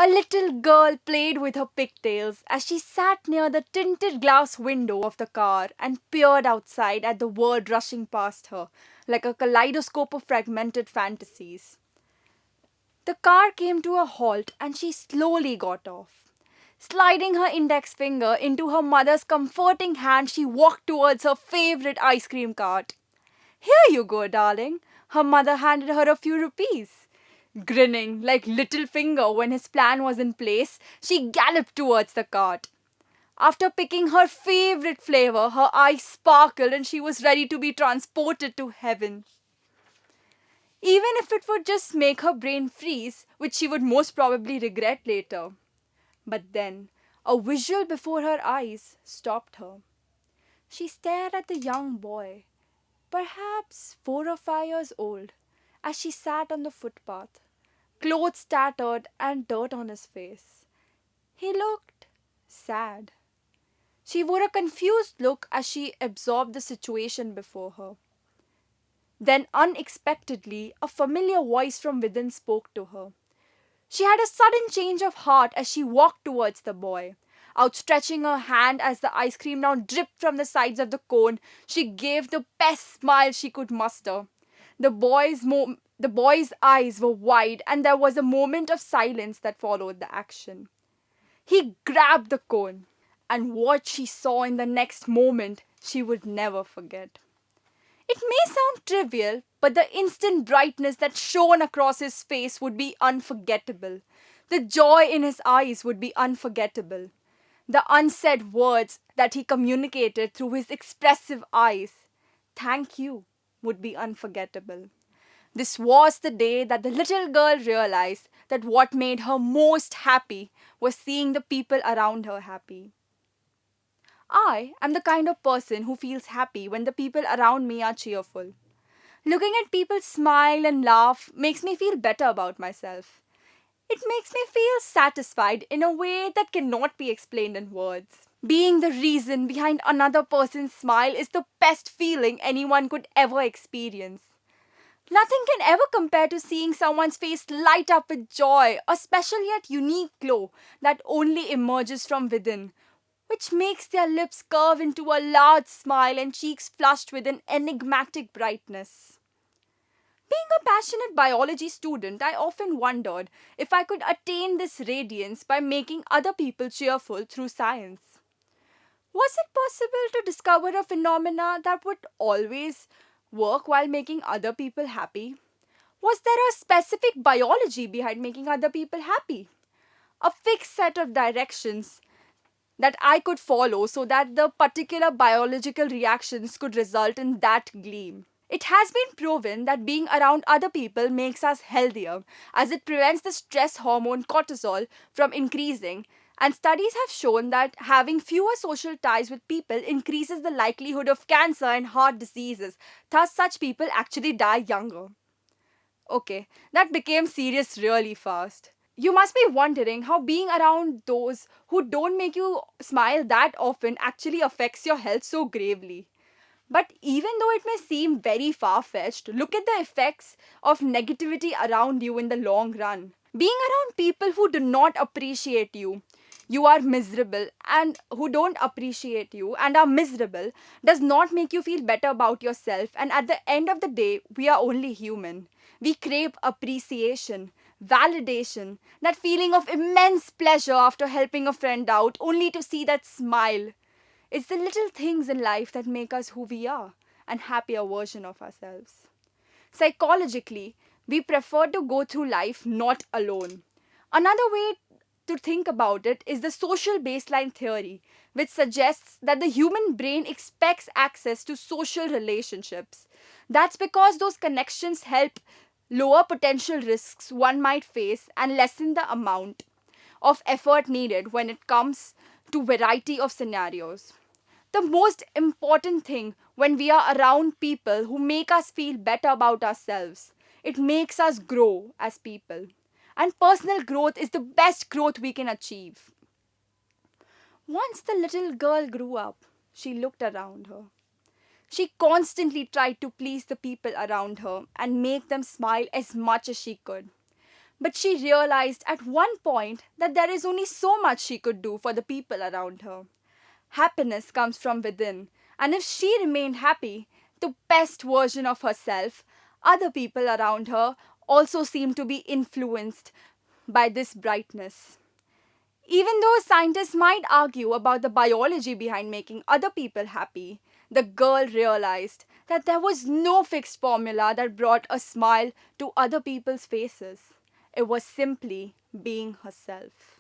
A little girl played with her pigtails as she sat near the tinted glass window of the car and peered outside at the world rushing past her like a kaleidoscope of fragmented fantasies. The car came to a halt and she slowly got off. Sliding her index finger into her mother's comforting hand, she walked towards her favorite ice cream cart. Here you go, darling. Her mother handed her a few rupees. Grinning like little finger when his plan was in place, she galloped towards the cart. After picking her favorite flavor, her eyes sparkled and she was ready to be transported to heaven. Even if it would just make her brain freeze, which she would most probably regret later. But then, a visual before her eyes stopped her. She stared at the young boy, perhaps 4 or 5 years old, as she sat on the footpath, clothes tattered and dirt on his face. He looked sad. She wore a confused look as she absorbed the situation before her. Then, unexpectedly, a familiar voice from within spoke to her. She had a sudden change of heart as she walked towards the boy. Outstretching her hand as the ice cream now dripped from the sides of the cone, she gave the best smile she could muster. The boy's eyes were wide, and there was a moment of silence that followed the action. He grabbed the cone, and what she saw in the next moment she would never forget. It may sound trivial, but the instant brightness that shone across his face would be unforgettable. The joy in his eyes would be unforgettable. The unsaid words that he communicated through his expressive eyes, thank you, would be unforgettable. This was the day that the little girl realized that what made her most happy was seeing the people around her happy. I am the kind of person who feels happy when the people around me are cheerful. Looking at people smile and laugh makes me feel better about myself. It makes me feel satisfied in a way that cannot be explained in words. Being the reason behind another person's smile is the best feeling anyone could ever experience. Nothing can ever compare to seeing someone's face light up with joy, a special yet unique glow that only emerges from within, which makes their lips curve into a large smile and cheeks flushed with an enigmatic brightness. Being a passionate biology student, I often wondered if I could attain this radiance by making other people cheerful through science. Was it possible to discover a phenomena that would always work while making other people happy? Was there a specific biology behind making other people happy? A fixed set of directions that I could follow so that the particular biological reactions could result in that gleam. It has been proven that being around other people makes us healthier, as it prevents the stress hormone cortisol from increasing. And studies have shown that having fewer social ties with people increases the likelihood of cancer and heart diseases. Thus, such people actually die younger. Okay, that became serious really fast. You must be wondering how being around those who don't make you smile that often actually affects your health so gravely. But even though it may seem very far fetched, look at the effects of negativity around you in the long run. Being around people who do not appreciate you, you are miserable, and who don't appreciate you and are miserable does not make you feel better about yourself. And at the end of the day, we are only human. We crave appreciation, validation, that feeling of immense pleasure after helping a friend out, only to see that smile. It's the little things in life that make us who we are and happier version of ourselves. Psychologically, we prefer to go through life not alone. Another way to think about it is the social baseline theory, which suggests that the human brain expects access to social relationships. That's because those connections help lower potential risks one might face and lessen the amount of effort needed when it comes to variety of scenarios. The most important thing when we are around people who make us feel better about ourselves, it makes us grow as people. And personal growth is the best growth we can achieve. Once the little girl grew up, she looked around her. She constantly tried to please the people around her and make them smile as much as she could. But she realized at one point that there is only so much she could do for the people around her. Happiness comes from within, and if she remained happy, the best version of herself, other people around her also seemed to be influenced by this brightness. Even though scientists might argue about the biology behind making other people happy, the girl realized that there was no fixed formula that brought a smile to other people's faces. It was simply being herself.